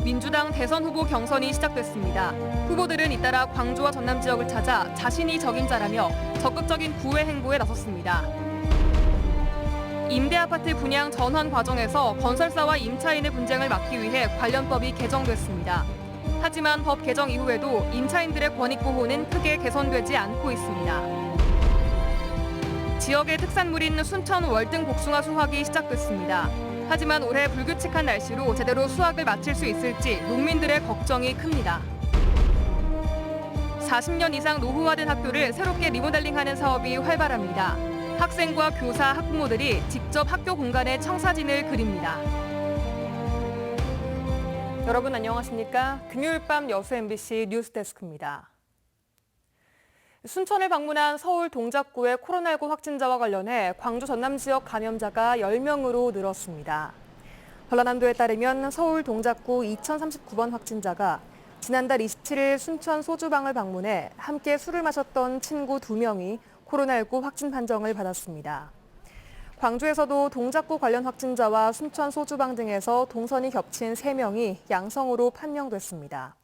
민주당 대선 후보 경선이 시작됐습니다. 후보들은 잇따라 광주와 전남 지역을 찾아 자신이 적임자라며 적극적인 구애 행보에 나섰습니다. 임대아파트 분양 전환 과정에서 건설사와 임차인의 분쟁을 막기 위해 관련법이 개정됐습니다. 하지만 법 개정 이후에도 임차인들의 권익 보호는 크게 개선되지 않고 있습니다. 지역의 특산물인 순천 월등 복숭아 수확이 시작됐습니다. 하지만 올해 불규칙한 날씨로 제대로 수확을 마칠 수 있을지 농민들의 걱정이 큽니다. 40년 이상 노후화된 학교를 새롭게 리모델링하는 사업이 활발합니다. 학생과 교사, 학부모들이 직접 학교 공간에 청사진을 그립니다. 여러분 안녕하십니까? 금요일 밤 여수 MBC 뉴스데스크입니다. 순천을 방문한 서울 동작구의 코로나19 확진자와 관련해 광주 전남 지역 감염자가 10명으로 늘었습니다. 전라남도에 따르면 서울 동작구 2039번 확진자가 지난달 27일 순천 소주방을 방문해 함께 술을 마셨던 친구 2명이 코로나19 확진 판정을 받았습니다. 광주에서도 동작구 관련 확진자와 순천 소주방 등에서 동선이 겹친 3명이 양성으로 판명됐습니다.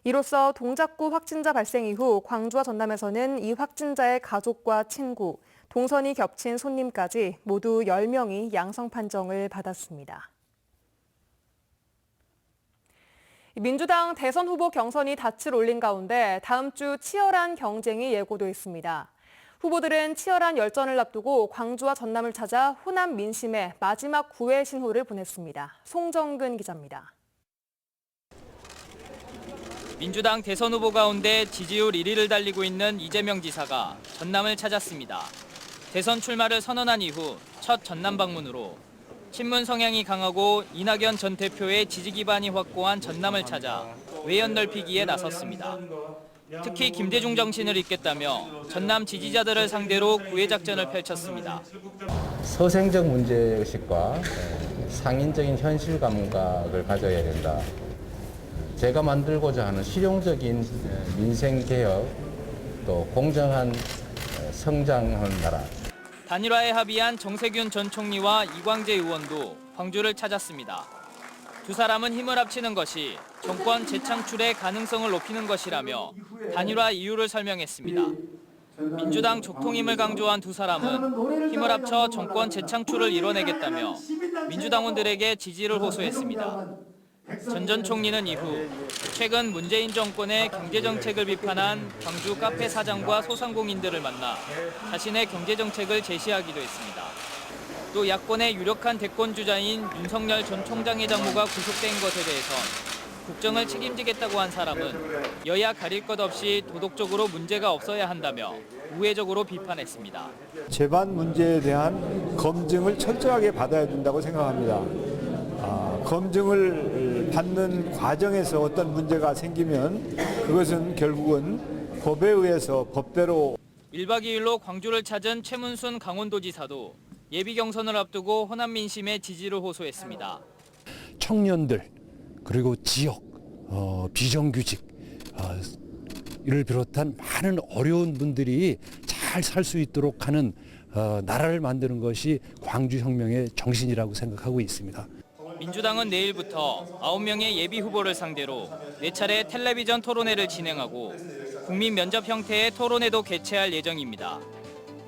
이로써 동작구 확진자 발생 이후 광주와 전남에서는 이 확진자의 가족과 친구, 동선이 겹친 손님까지 모두 10명이 양성 판정을 받았습니다. 민주당 대선 후보 경선이 닻을 올린 가운데 다음 주 치열한 경쟁이 예고돼 있습니다. 후보들은 치열한 열전을 앞두고 광주와 전남을 찾아 호남 민심에 마지막 구애 신호를 보냈습니다. 송정근 기자입니다. 민주당 대선 후보 가운데 지지율 1위를 달리고 있는 이재명 지사가 전남을 찾았습니다. 대선 출마를 선언한 이후 첫 전남 방문으로 친문 성향이 강하고 이낙연 전 대표의 지지 기반이 확고한 전남을 찾아 외연 넓히기에 나섰습니다. 특히 김대중 정신을 잇겠다며 전남 지지자들을 상대로 구애 작전을 펼쳤습니다. 서생적 문제의식과 상인적인 현실 감각을 가져야 된다. 제가 만들고자 하는 실용적인 민생개혁, 또 공정한 성장하는 나라. 단일화에 합의한 정세균 전 총리와 이광재 의원도 광주를 찾았습니다. 두 사람은 힘을 합치는 것이 정권 재창출의 가능성을 높이는 것이라며 단일화 이유를 설명했습니다. 민주당 족통임을 강조한 두 사람은 힘을 합쳐 정권 재창출을 이뤄내겠다며 민주당원들에게 지지를 호소했습니다. 전 총리는 이후 최근 문재인 정권의 경제정책을 비판한 광주 카페 사장과 소상공인들을 만나 자신의 경제정책을 제시하기도 했습니다. 또 야권의 유력한 대권주자인 윤석열 전 총장의 장모가 구속된 것에 대해선 국정을 책임지겠다고 한 사람은 여야 가릴 것 없이 도덕적으로 문제가 없어야 한다며 우회적으로 비판했습니다. 재반 문제에 대한 검증을 철저하게 받아야 된다고 생각합니다. 검증을 받는 과정에서 어떤 문제가 생기면 그것은 결국은 법에 의해서 법대로. 1박 2일로 광주를 찾은 최문순 강원도지사도 예비 경선을 앞두고 호남 민심의 지지를 호소했습니다. 청년들 그리고 지역, 비정규직 이를 비롯한 많은 어려운 분들이 잘 살 수 있도록 하는 나라를 만드는 것이 광주혁명의 정신이라고 생각하고 있습니다. 민주당은 내일부터 9명의 예비 후보를 상대로 4차례 텔레비전 토론회를 진행하고 국민 면접 형태의 토론회도 개최할 예정입니다.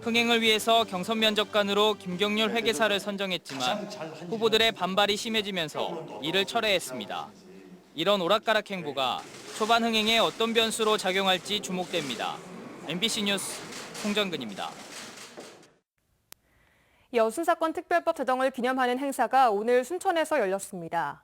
흥행을 위해서 경선 면접관으로 김경률 회계사를 선정했지만 후보들의 반발이 심해지면서 이를 철회했습니다. 이런 오락가락 행보가 초반 흥행에 어떤 변수로 작용할지 주목됩니다. MBC 뉴스 송정근입니다. 여순사건 특별법 제정을 기념하는 행사가 오늘 순천에서 열렸습니다.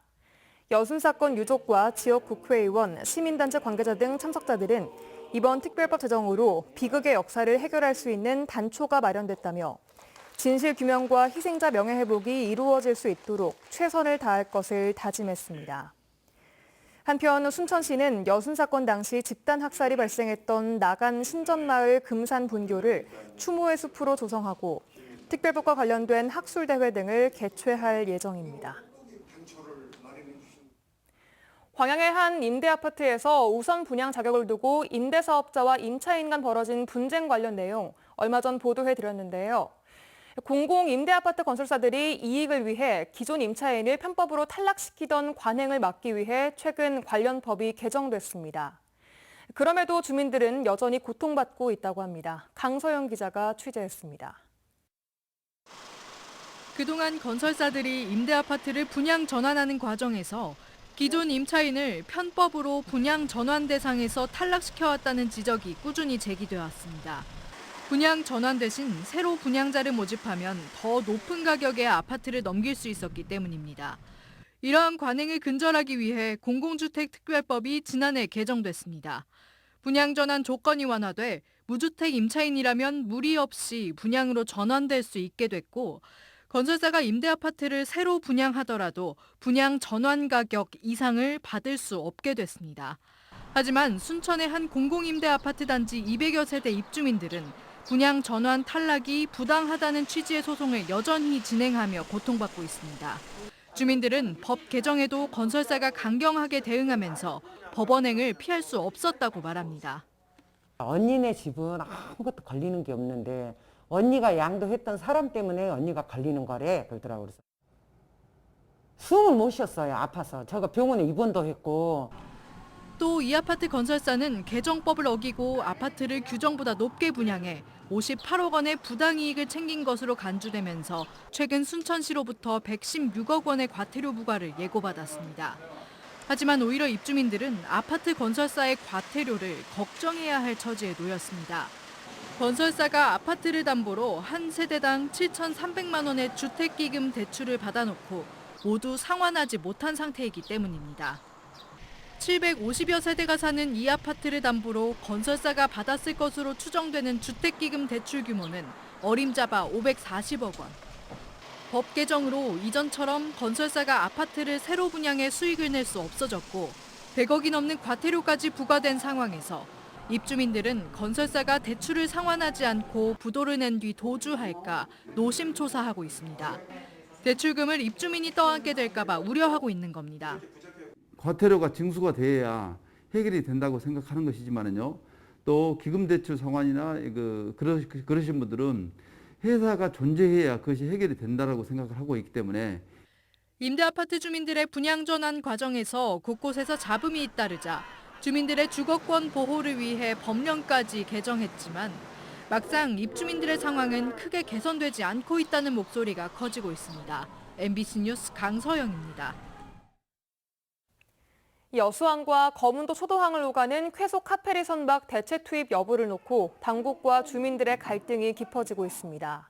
여순사건 유족과 지역 국회의원, 시민단체 관계자 등 참석자들은 이번 특별법 제정으로 비극의 역사를 해결할 수 있는 단초가 마련됐다며 진실규명과 희생자 명예회복이 이루어질 수 있도록 최선을 다할 것을 다짐했습니다. 한편 순천시는 여순사건 당시 집단 학살이 발생했던 나간 신전마을 금산 분교를 추모의 숲으로 조성하고 특별법과 관련된 학술대회 등을 개최할 예정입니다. 광양의 한 임대아파트에서 우선 분양 자격을 두고 임대사업자와 임차인 간 벌어진 분쟁 관련 내용 얼마 전 보도해드렸는데요. 공공 임대아파트 건설사들이 이익을 위해 기존 임차인을 편법으로 탈락시키던 관행을 막기 위해 최근 관련 법이 개정됐습니다. 그럼에도 주민들은 여전히 고통받고 있다고 합니다. 강서영 기자가 취재했습니다. 그동안 건설사들이 임대아파트를 분양 전환하는 과정에서 기존 임차인을 편법으로 분양 전환 대상에서 탈락시켜왔다는 지적이 꾸준히 제기돼 왔습니다. 분양 전환 대신 새로 분양자를 모집하면 더 높은 가격의 아파트를 넘길 수 있었기 때문입니다. 이러한 관행을 근절하기 위해 공공주택특별법이 지난해 개정됐습니다. 분양 전환 조건이 완화돼 무주택 임차인이라면 무리 없이 분양으로 전환될 수 있게 됐고, 건설사가 임대아파트를 새로 분양하더라도 분양 전환 가격 이상을 받을 수 없게 됐습니다. 하지만 순천의 한 공공임대아파트 단지 200여 세대 입주민들은 분양 전환 탈락이 부당하다는 취지의 소송을 여전히 진행하며 고통받고 있습니다. 주민들은 법 개정에도 건설사가 강경하게 대응하면서 법원행을 피할 수 없었다고 말합니다. 언니네 집은 아무것도 걸리는 게 없는데 언니가 양도했던 사람 때문에 언니가 걸리는 거래 그러더라고요. 그래서 숨을 못 쉬었어요. 아파서. 제가 병원에 입원도 했고. 또 이 아파트 건설사는 개정법을 어기고 아파트를 규정보다 높게 분양해 58억 원의 부당이익을 챙긴 것으로 간주되면서 최근 순천시로부터 116억 원의 과태료 부과를 예고받았습니다. 하지만 오히려 입주민들은 아파트 건설사의 과태료를 걱정해야 할 처지에 놓였습니다. 건설사가 아파트를 담보로 한 세대당 7,300만 원의 주택기금 대출을 받아놓고 모두 상환하지 못한 상태이기 때문입니다. 750여 세대가 사는 이 아파트를 담보로 건설사가 받았을 것으로 추정되는 주택기금 대출 규모는 어림잡아 540억 원. 법 개정으로 이전처럼 건설사가 아파트를 새로 분양해 수익을 낼 수 없어졌고 100억이 넘는 과태료까지 부과된 상황에서 입주민들은 건설사가 대출을 상환하지 않고 부도를 낸 뒤 도주할까 노심초사하고 있습니다. 대출금을 입주민이 떠안게 될까 봐 우려하고 있는 겁니다. 과태료가 징수가 돼야 해결이 된다고 생각하는 것이지만은요. 또 기금대출 상환이나 그러신 분들은 회사가 존재해야 그것이 해결이 된다라고 생각을 하고 있기 때문에 임대아파트 주민들의 분양 전환 과정에서 곳곳에서 잡음이 잇따르자 주민들의 주거권 보호를 위해 법령까지 개정했지만 막상 입주민들의 상황은 크게 개선되지 않고 있다는 목소리가 커지고 있습니다. MBC 뉴스 강서영입니다. 여수항과 거문도 소도항을 오가는 쾌속 카페리 선박 대체 투입 여부를 놓고 당국과 주민들의 갈등이 깊어지고 있습니다.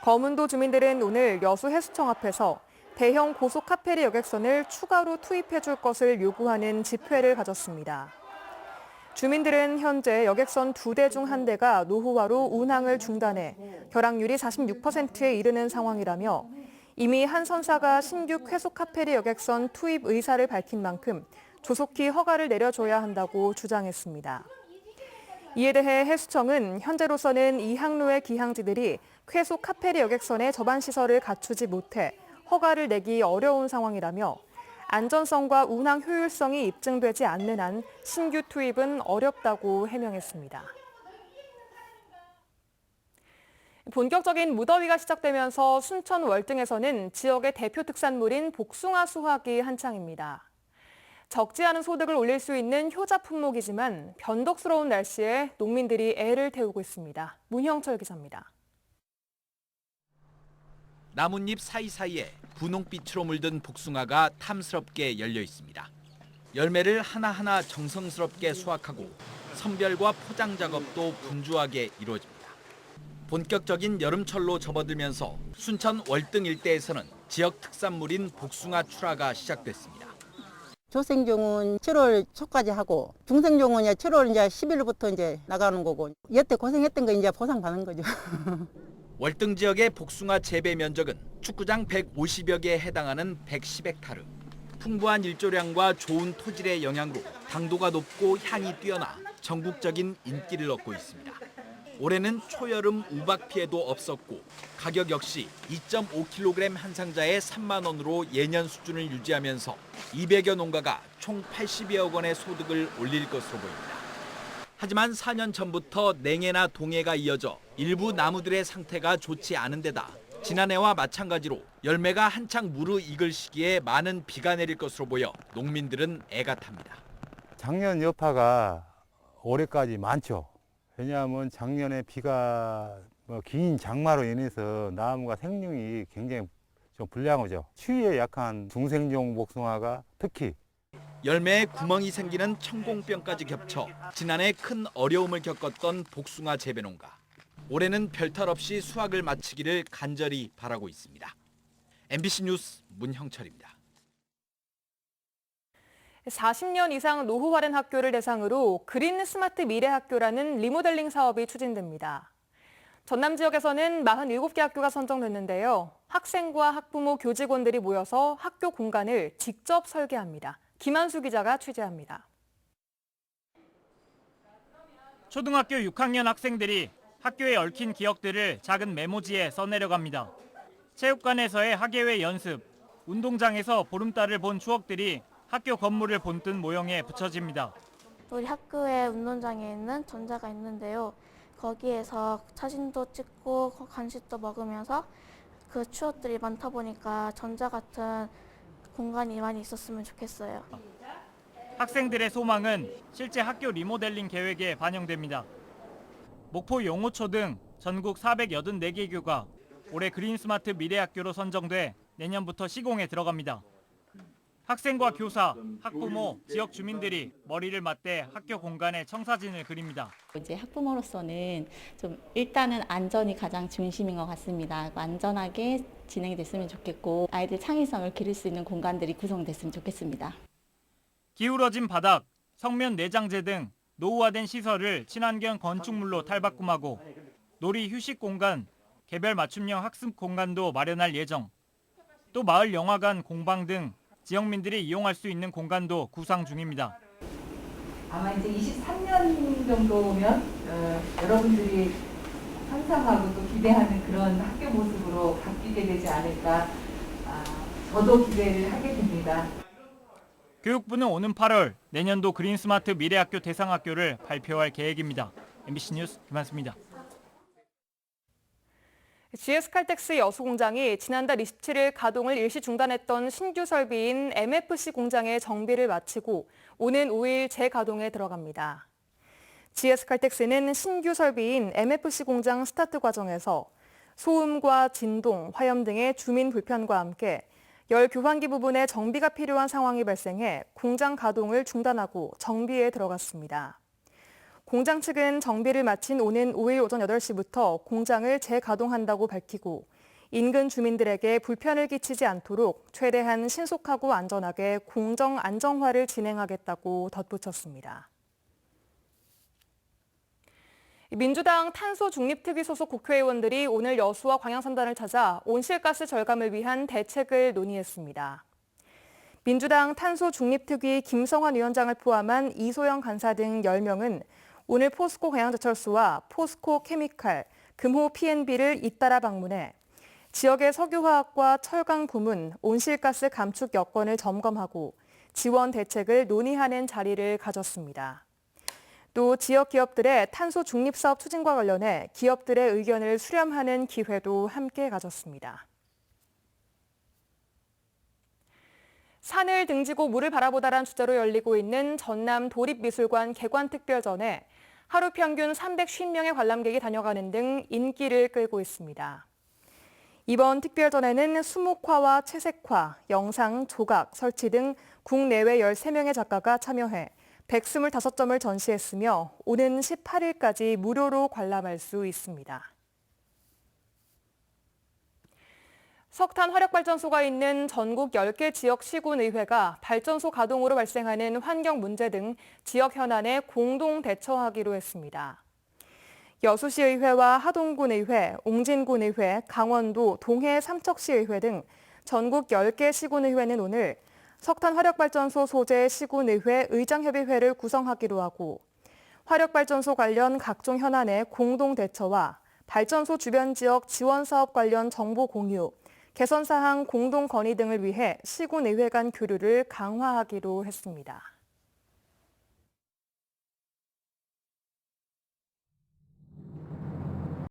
거문도 주민들은 오늘 여수 해수청 앞에서 대형 고속 카페리 여객선을 추가로 투입해 줄 것을 요구하는 집회를 가졌습니다. 주민들은 현재 여객선 2대 중 1대가 노후화로 운항을 중단해 결항률이 46%에 이르는 상황이라며 이미 한 선사가 신규 쾌속 카페리 여객선 투입 의사를 밝힌 만큼 조속히 허가를 내려줘야 한다고 주장했습니다. 이에 대해 해수청은 현재로서는 이 항로의 기항지들이 쾌속 카페리 여객선의 접안 시설을 갖추지 못해 허가를 내기 어려운 상황이라며 안전성과 운항 효율성이 입증되지 않는 한 신규 투입은 어렵다고 해명했습니다. 본격적인 무더위가 시작되면서 순천 월등에서는 지역의 대표 특산물인 복숭아 수확이 한창입니다. 적지 않은 소득을 올릴 수 있는 효자 품목이지만 변덕스러운 날씨에 농민들이 애를 태우고 있습니다. 문형철 기자입니다. 나뭇잎 사이사이에 분홍빛으로 물든 복숭아가 탐스럽게 열려 있습니다. 열매를 하나하나 정성스럽게 수확하고 선별과 포장 작업도 분주하게 이루어집니다. 본격적인 여름철로 접어들면서 순천 월등 일대에서는 지역 특산물인 복숭아 출하가 시작됐습니다. 조생종은 7월 초까지 하고 중생종은 7월 10일부터 이제 나가는 거고 여태 고생했던 거 이제 보상받는 거죠. 월등 지역의 복숭아 재배 면적은 축구장 150여 개에 해당하는 110헥타르. 풍부한 일조량과 좋은 토질의 영향으로 당도가 높고 향이 뛰어나 전국적인 인기를 얻고 있습니다. 올해는 초여름 우박 피해도 없었고 가격 역시 2.5kg 한 상자에 3만 원으로 예년 수준을 유지하면서 200여 농가가 총 80여억 원의 소득을 올릴 것으로 보입니다. 하지만 4년 전부터 냉해나 동해가 이어져 일부 나무들의 상태가 좋지 않은 데다 지난해와 마찬가지로 열매가 한창 무르익을 시기에 많은 비가 내릴 것으로 보여 농민들은 애가 탑니다. 작년 여파가 올해까지 많죠. 왜냐하면 작년에 비가 긴 장마로 인해서 나무가 생육이 굉장히 좀 불량하죠. 추위에 약한 중생종 복숭아가 특히 열매에 구멍이 생기는 천공병까지 겹쳐 지난해 큰 어려움을 겪었던 복숭아 재배 농가. 올해는 별탈 없이 수확을 마치기를 간절히 바라고 있습니다. MBC 뉴스 문형철입니다. 40년 이상 노후화된 학교를 대상으로 그린 스마트 미래 학교라는 리모델링 사업이 추진됩니다. 전남 지역에서는 47개 학교가 선정됐는데요. 학생과 학부모, 교직원들이 모여서 학교 공간을 직접 설계합니다. 김한수 기자가 취재합니다. 초등학교 6학년 학생들이 학교에 얽힌 기억들을 작은 메모지에 써내려갑니다. 체육관에서의 학예회 연습, 운동장에서 보름달을 본 추억들이 학교 건물을 본뜬 모형에 붙여집니다. 우리 학교의 운동장에 있는 전자가 있는데요. 거기에서 사진도 찍고 간식도 먹으면서 그 추억들이 많다 보니까 전자 같은 공간이 많이 있었으면 좋겠어요. 학생들의 소망은 실제 학교 리모델링 계획에 반영됩니다. 목포 용호초 등 전국 484개 교가 올해 그린 스마트 미래 학교로 선정돼 내년부터 시공에 들어갑니다. 학생과 교사, 학부모, 지역 주민들이 머리를 맞대 학교 공간에 청사진을 그립니다. 이제 학부모로서는 좀 일단은 안전이 가장 중심인 것 같습니다. 안전하게 진행이 됐으면 좋겠고 아이들 창의성을 기를 수 있는 공간들이 구성됐으면 좋겠습니다. 기울어진 바닥, 성면 내장재 등 노후화된 시설을 친환경 건축물로 탈바꿈하고 놀이 휴식 공간, 개별 맞춤형 학습 공간도 마련할 예정. 또 마을 영화관, 공방 등 지역민들이 이용할 수 있는 공간도 구상 중입니다. 아마 이제 23년 정도면 여러분들이 상상하고 또 기대하는 그런 학교 모습으로 바뀌게 되지 않을까 저도 기대를 하게 됩니다. 교육부는 오는 8월 내년도 그린 스마트 미래학교 대상학교를 발표할 계획입니다. MBC 뉴스 김한수입니다. GS칼텍스 여수공장이 지난달 27일 가동을 일시 중단했던 신규 설비인 MFC 공장의 정비를 마치고 오는 5일 재가동에 들어갑니다. GS칼텍스는 신규 설비인 MFC 공장 스타트 과정에서 소음과 진동, 화염 등의 주민 불편과 함께 열 교환기 부분에 정비가 필요한 상황이 발생해 공장 가동을 중단하고 정비에 들어갔습니다. 공장 측은 정비를 마친 오는 5일 오전 8시부터 공장을 재가동한다고 밝히고 인근 주민들에게 불편을 끼치지 않도록 최대한 신속하고 안전하게 공정 안정화를 진행하겠다고 덧붙였습니다. 민주당 탄소중립특위 소속 국회의원들이 오늘 여수와 광양산단을 찾아 온실가스 절감을 위한 대책을 논의했습니다. 민주당 탄소중립특위 김성환 위원장을 포함한 이소영 간사 등 10명은 오늘 포스코 광양제철소와 포스코 케미칼, 금호 P&B를 잇따라 방문해 지역의 석유화학과 철강 부문, 온실가스 감축 여건을 점검하고 지원 대책을 논의하는 자리를 가졌습니다. 또 지역 기업들의 탄소 중립 사업 추진과 관련해 기업들의 의견을 수렴하는 기회도 함께 가졌습니다. 산을 등지고 물을 바라보다란 주제로 열리고 있는 전남 도립미술관 개관특별전에 하루 평균 350명의 관람객이 다녀가는 등 인기를 끌고 있습니다. 이번 특별전에는 수목화와 채색화, 영상, 조각, 설치 등 국내외 13명의 작가가 참여해 125점을 전시했으며 오는 18일까지 무료로 관람할 수 있습니다. 석탄 화력발전소가 있는 전국 10개 지역 시군의회가 발전소 가동으로 발생하는 환경 문제 등 지역 현안에 공동 대처하기로 했습니다. 여수시의회와 하동군의회, 옹진군의회, 강원도 동해 삼척시의회 등 전국 10개 시군의회는 오늘 석탄 화력발전소 소재 시군의회 의장협의회를 구성하기로 하고 화력발전소 관련 각종 현안의 공동 대처와 발전소 주변 지역 지원 사업 관련 정보 공유, 개선 사항 공동 건의 등을 위해 시군의회 간 교류를 강화하기로 했습니다.